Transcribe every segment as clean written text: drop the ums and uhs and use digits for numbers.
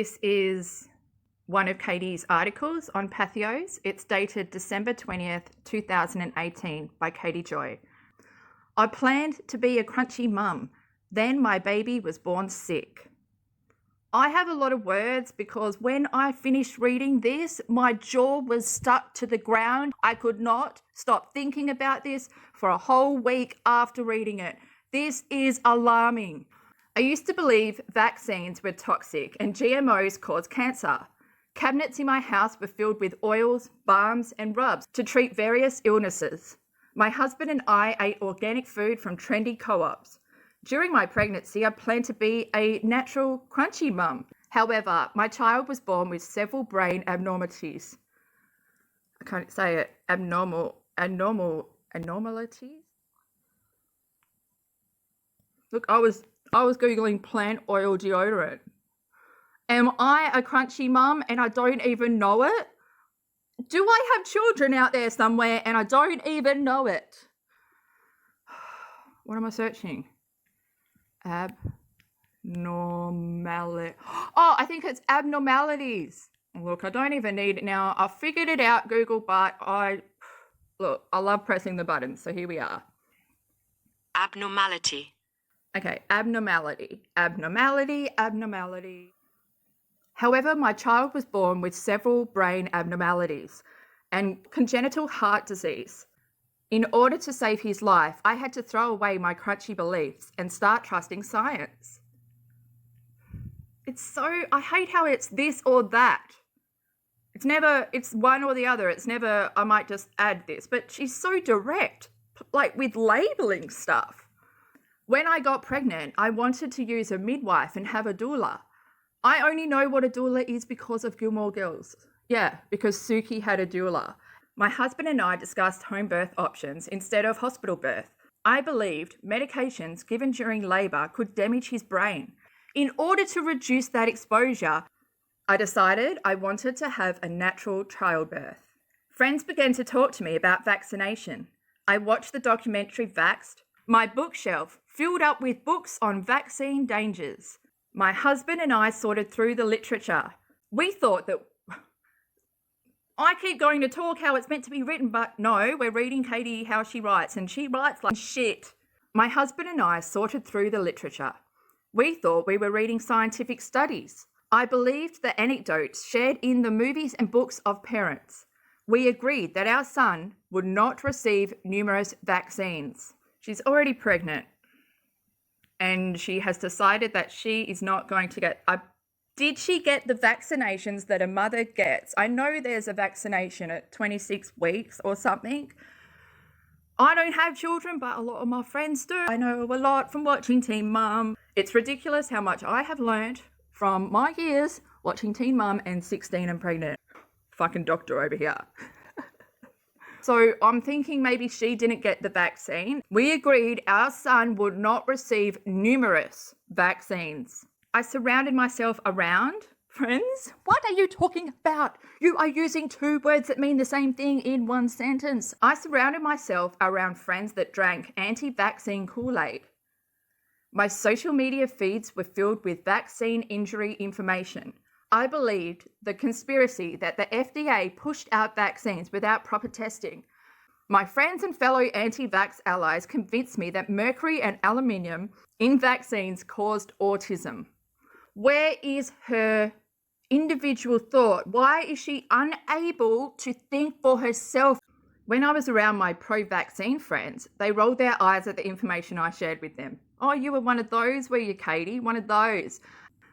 This is one of Katie's articles on Pathos. It's dated December 20th, 2018 by Katie Joy. I planned to be a crunchy mum. Then my baby was born sick. I have a lot of words because when I finished reading this, my jaw was stuck to the ground. I could not stop thinking about this for a whole week after reading it. This is alarming. I used to believe vaccines were toxic and GMOs cause cancer. Cabinets in my house were filled with oils, balms, and rubs to treat various illnesses. My husband and I ate organic food from trendy co-ops. During my pregnancy, I planned to be a natural, crunchy mum. However, my child was born with several brain abnormalities. I can't say it. Abnormalities? Look, I was Googling plant oil deodorant. Am I a crunchy mum and I don't even know it? Do I have children out there somewhere and I don't even know it? What am I searching? Abnormality. Oh, I think it's abnormalities. Look, I don't even need it now. I figured it out, Google, but I love pressing the buttons, so here we are. Abnormality. Okay, abnormality. However, my child was born with several brain abnormalities and congenital heart disease. In order to save his life, I had to throw away my crunchy beliefs and start trusting science. I hate how it's this or that. It's one or the other. It's never, I might just add this, but she's so direct, like with labeling stuff. When I got pregnant, I wanted to use a midwife and have a doula. I only know what a doula is because of Gilmore Girls. Yeah, because Suki had a doula. My husband and I discussed home birth options instead of hospital birth. I believed medications given during labour could damage his brain. In order to reduce that exposure, I decided I wanted to have a natural childbirth. Friends began to talk to me about vaccination. I watched the documentary Vaxxed. My bookshelf filled up with books on vaccine dangers. My husband and I sorted through the literature. We thought that I keep going to talk how it's meant to be written, but no, we're reading Katie how she writes, and she writes like shit. My husband and I sorted through the literature. We thought we were reading scientific studies. I believed the anecdotes shared in the movies and books of parents. We agreed that our son would not receive numerous vaccines. She's already pregnant, and she has decided that she is not going to get... Did she get the vaccinations that a mother gets? I know there's a vaccination at 26 weeks or something. I don't have children, but a lot of my friends do. I know a lot from watching Teen Mum. It's ridiculous how much I have learned from my years watching Teen Mum and 16 and pregnant. Fucking doctor over here. So I'm thinking maybe she didn't get the vaccine. We agreed our son would not receive numerous vaccines. I surrounded myself around friends. What are you talking about? You are using two words that mean the same thing in one sentence. I surrounded myself around friends that drank anti-vaccine Kool-Aid. My social media feeds were filled with vaccine injury information. I believed the conspiracy that the FDA pushed out vaccines without proper testing. My friends and fellow anti-vax allies convinced me that mercury and aluminium in vaccines caused autism. Where is her individual thought? Why is she unable to think for herself? When I was around my pro-vaccine friends, they rolled their eyes at the information I shared with them. Oh, you were one of those, were you, Katie? One of those.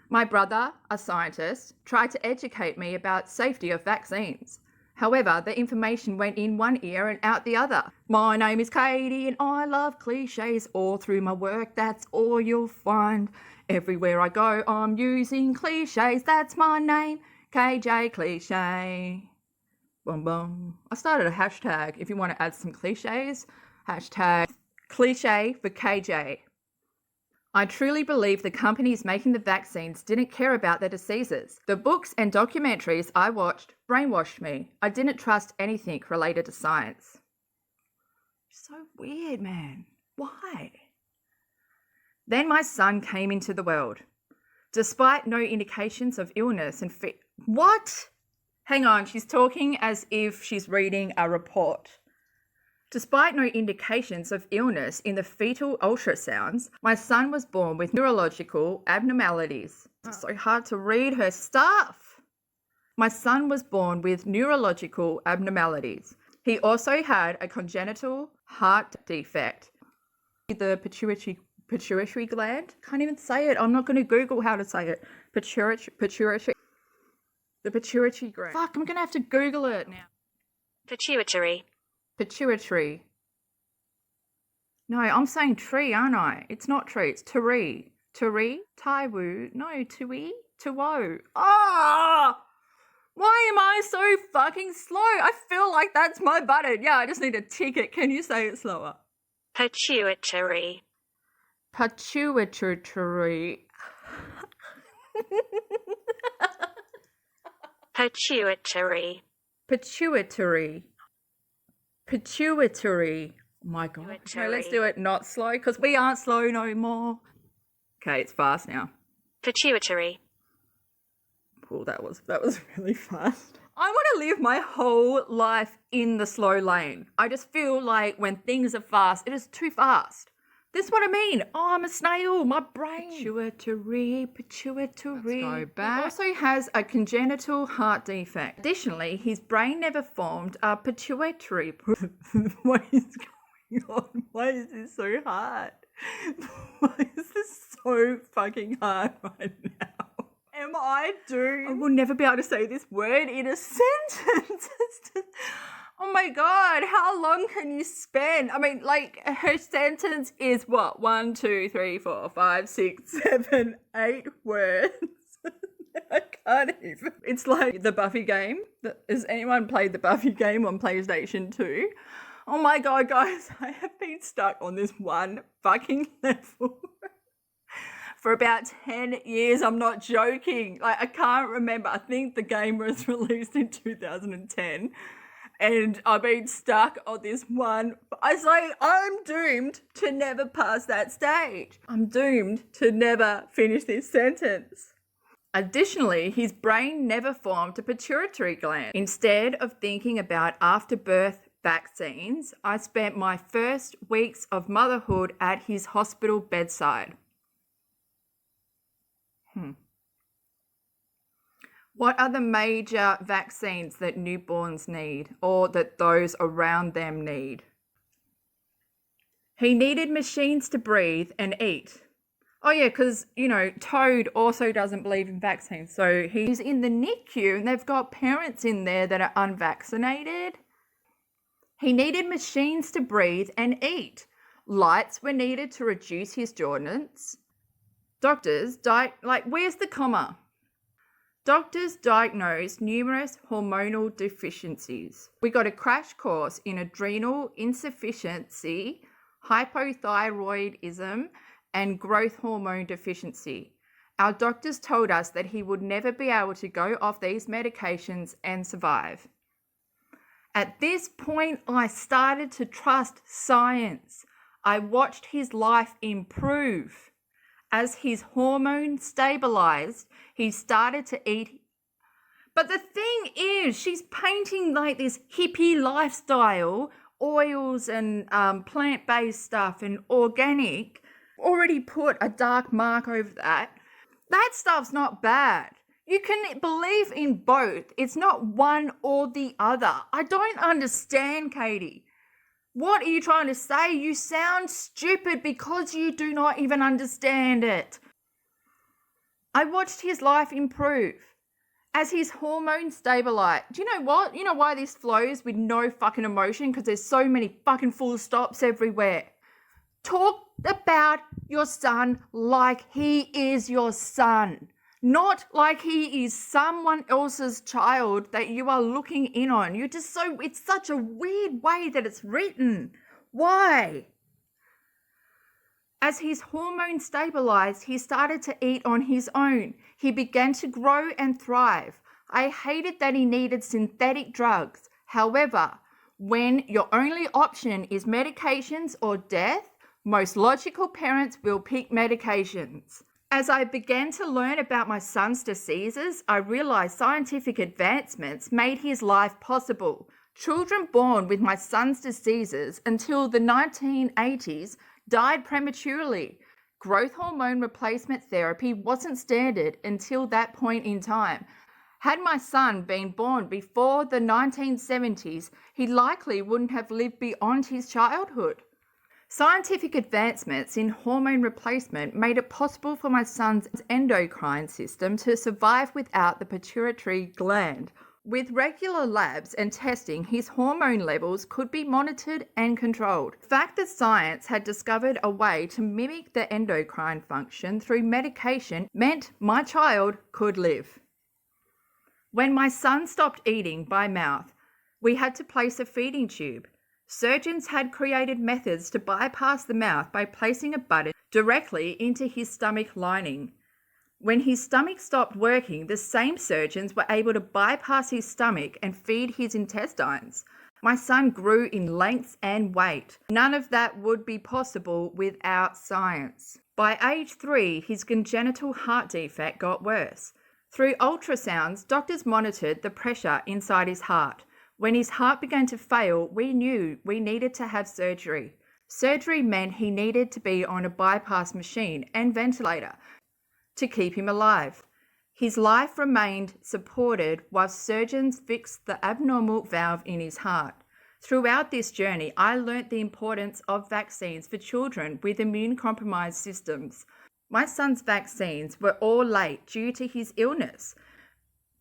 My brother, a scientist, tried to educate me about safety of vaccines. However, the information went in one ear and out the other. My name is Katie and I love cliches all through my work. That's all you'll find. Everywhere I go, I'm using cliches. That's my name, KJ Cliche. Boom, boom. I started a hashtag if you want to add some cliches. Hashtag cliche for KJ. I truly believe the companies making the vaccines didn't care about the diseases. The books and documentaries I watched brainwashed me. I didn't trust anything related to science. So weird, man. Why? Then my son came into the world. Despite no indications of illness and what? Hang on, she's talking as if she's reading a report. Despite no indications of illness in the fetal ultrasounds, my son was born with neurological abnormalities. It's so hard to read her stuff. My son was born with neurological abnormalities. He also had a congenital heart defect. The pituitary gland? Can't even say it. I'm not going to Google how to say it. Pituitary. The pituitary gland. Fuck, I'm going to have to Google it now. Pituitary. Pituitary. No, I'm saying tree, aren't I? It's not tree, it's turi. Turi? Taiwu? No, tui? Tuo. Ah! Why am I so fucking slow? I feel like that's my button. Yeah, I just need a ticket. Can you say it slower? Pituitary. Pituitary. Pituitary. Pituitary. Pituitary. Oh my God. Okay, let's do it not slow because we aren't slow no more. Okay, it's fast now. Pituitary. Cool, that was really fast. I want to live my whole life in the slow lane. I just feel like when things are fast, it is too fast. This is what I mean. Oh, I'm a snail. My brain. Pituitary. Let's go back. He also has a congenital heart defect. Additionally, his brain never formed a pituitary. What is going on? Why is this so hard? Why is this so fucking hard right now? Am I doomed? I will never be able to say this word in a sentence. Oh my God, how long can you spend? I mean, like, her sentence is what? 1, 2, 3, 4, 5, 6, 7, 8 words. I can't even. It's like the Buffy game. Has anyone played the Buffy game on PlayStation 2? Oh my God, guys, I have been stuck on this one fucking level for about 10 years. I'm not joking. Like, I can't remember. I think the game was released in 2010. And I've been stuck on this one. I say I'm doomed to never pass that stage. I'm doomed to never finish this sentence. Additionally, his brain never formed a pituitary gland. Instead of thinking about after-birth vaccines, I spent my first weeks of motherhood at his hospital bedside. What are the major vaccines that newborns need or that those around them need? He needed machines to breathe and eat. Oh yeah, because, you know, Toad also doesn't believe in vaccines. So he's in the NICU and they've got parents in there that are unvaccinated. He needed machines to breathe and eat. Lights were needed to reduce his jaundice. Doctors, where's the comma? Doctors diagnosed numerous hormonal deficiencies. We got a crash course in adrenal insufficiency, hypothyroidism, and growth hormone deficiency. Our doctors told us that he would never be able to go off these medications and survive. At this point, I started to trust science. I watched his life improve. As his hormones stabilized, he started to eat. But the thing is, she's painting like this hippie lifestyle, oils and plant-based stuff and organic. Already put a dark mark over that. That stuff's not bad. You can believe in both. It's not one or the other. I don't understand, Katie. What are you trying to say? You sound stupid because you do not even understand it. I watched his life improve as his hormones stabilize. Do you know what? You know why this flows with no fucking emotion? Because there's so many fucking full stops everywhere. Talk about your son like he is your son. Not like he is someone else's child that you are looking in on. It's such a weird way that it's written. Why? As his hormones stabilized, he started to eat on his own. He began to grow and thrive. I hated that he needed synthetic drugs. However, when your only option is medications or death, most logical parents will pick medications. As I began to learn about my son's diseases, I realized scientific advancements made his life possible. Children born with my son's diseases until the 1980s died prematurely. Growth hormone replacement therapy wasn't standard until that point in time. Had my son been born before the 1970s, he likely wouldn't have lived beyond his childhood. Scientific advancements in hormone replacement made it possible for my son's endocrine system to survive without the pituitary gland. With regular labs and testing, his hormone levels could be monitored and controlled. The fact that science had discovered a way to mimic the endocrine function through medication meant my child could live. When my son stopped eating by mouth, we had to place a feeding tube. Surgeons had created methods to bypass the mouth by placing a button directly into his stomach lining. When his stomach stopped working, the same surgeons were able to bypass his stomach and feed his intestines. My son grew in length and weight. None of that would be possible without science. By age 3, his congenital heart defect got worse. Through ultrasounds, doctors monitored the pressure inside his heart. When his heart began to fail, we knew we needed to have surgery. Surgery meant he needed to be on a bypass machine and ventilator to keep him alive. His life remained supported while surgeons fixed the abnormal valve in his heart. Throughout this journey, I learnt the importance of vaccines for children with immune-compromised systems. My son's vaccines were all late due to his illness.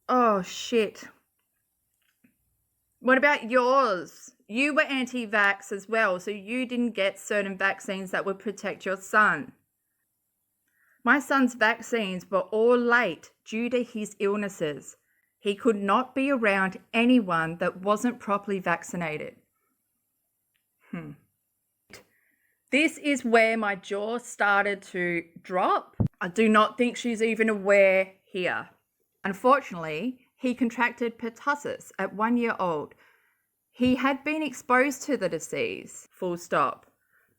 Oh, shit. What about yours? You were anti-vax as well, so you didn't get certain vaccines that would protect your son. My son's vaccines were all late due to his illnesses. He could not be around anyone that wasn't properly vaccinated. This is where my jaw started to drop. I do not think she's even aware here. Unfortunately, he contracted pertussis at 1 year old. He had been exposed to the disease, full stop,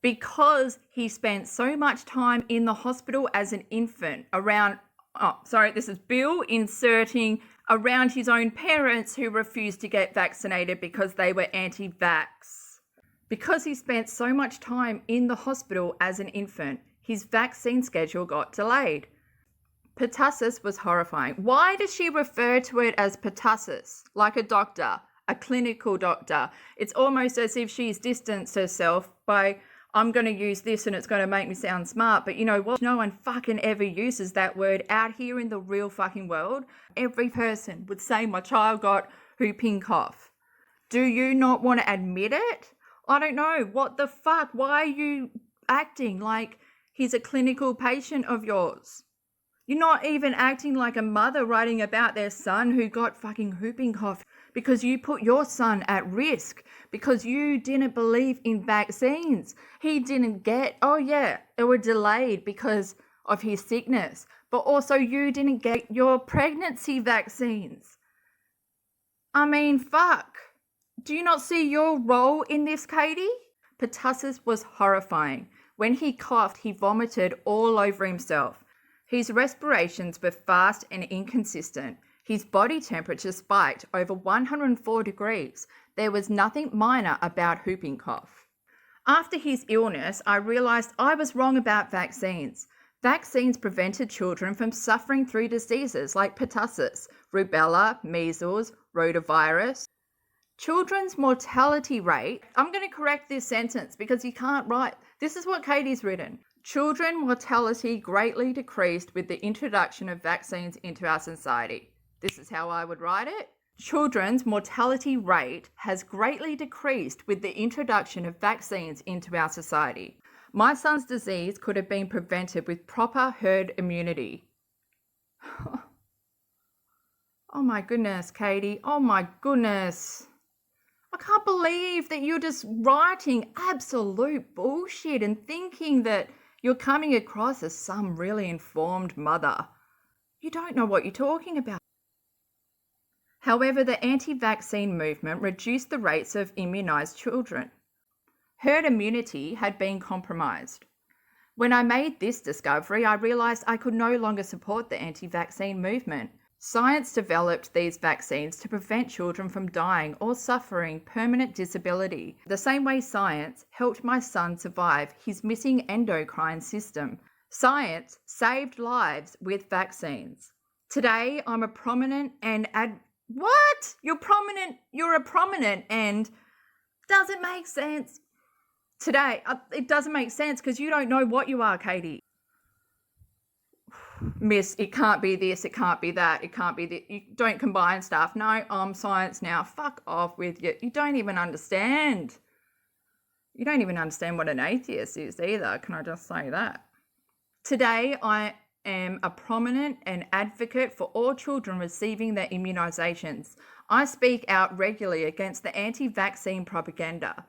because he spent so much time in the hospital as an infant this is Bill inserting around his own parents who refused to get vaccinated because they were anti-vax. Because he spent so much time in the hospital as an infant, his vaccine schedule got delayed. Pertussis was horrifying. Why does she refer to it as pertussis? Like a doctor, a clinical doctor. It's almost as if she's distanced herself by, I'm going to use this and it's going to make me sound smart. But you know what? No one fucking ever uses that word out here in the real fucking world. Every person would say my child got whooping cough. Do you not want to admit it? I don't know. What the fuck? Why are you acting like he's a clinical patient of yours? You're not even acting like a mother writing about their son who got fucking whooping cough because you put your son at risk because you didn't believe in vaccines. He didn't get, they were delayed because of his sickness, but also you didn't get your pregnancy vaccines. I mean, fuck. Do you not see your role in this, Katie? Pertussis was horrifying. When he coughed, he vomited all over himself. His respirations were fast and inconsistent. His body temperature spiked over 104 degrees. There was nothing minor about whooping cough. After his illness, I realized I was wrong about vaccines. Vaccines prevented children from suffering through diseases like pertussis, rubella, measles, rotavirus. Children's mortality rate, I'm going to correct this sentence because you can't write. This is what Katie's written. Children mortality greatly decreased with the introduction of vaccines into our society. This is how I would write it. Children's mortality rate has greatly decreased with the introduction of vaccines into our society. My son's disease could have been prevented with proper herd immunity. Oh my goodness, Katie. Oh my goodness. I can't believe that you're just writing absolute bullshit and thinking that you're coming across as some really informed mother. You don't know what you're talking about. However, the anti-vaccine movement reduced the rates of immunised children. Herd immunity had been compromised. When I made this discovery, I realised I could no longer support the anti-vaccine movement. Science developed these vaccines to prevent children from dying or suffering permanent disability, the same way science helped my son survive his missing endocrine system. Science saved lives with vaccines. Today, I'm a prominent and What? You're a prominent and... Doesn't make sense. Today, it doesn't make sense because you don't know what you are, Katie. Miss, it can't be this, it can't be that, it can't be this. You don't combine stuff. No, I'm science now. Fuck off with you. You don't even understand. You don't even understand what an atheist is either. Can I just say that? Today, I am a prominent and advocate for all children receiving their immunisations. I speak out regularly against the anti-vaccine propaganda.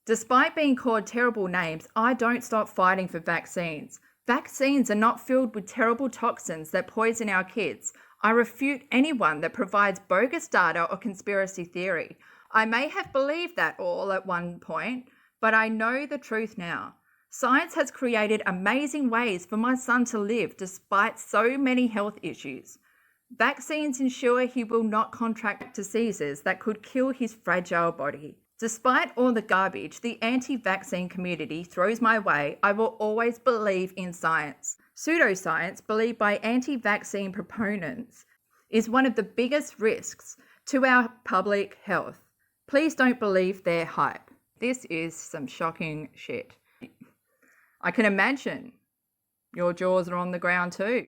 Despite being called terrible names, I don't stop fighting for vaccines. Vaccines are not filled with terrible toxins that poison our kids. I refute anyone that provides bogus data or conspiracy theory. I may have believed that all at one point, but I know the truth now. Science has created amazing ways for my son to live despite so many health issues. Vaccines ensure he will not contract diseases that could kill his fragile body. Despite all the garbage the anti-vaccine community throws my way, I will always believe in science. Pseudoscience, believed by anti-vaccine proponents, is one of the biggest risks to our public health. Please don't believe their hype. This is some shocking shit. I can imagine your jaws are on the ground too.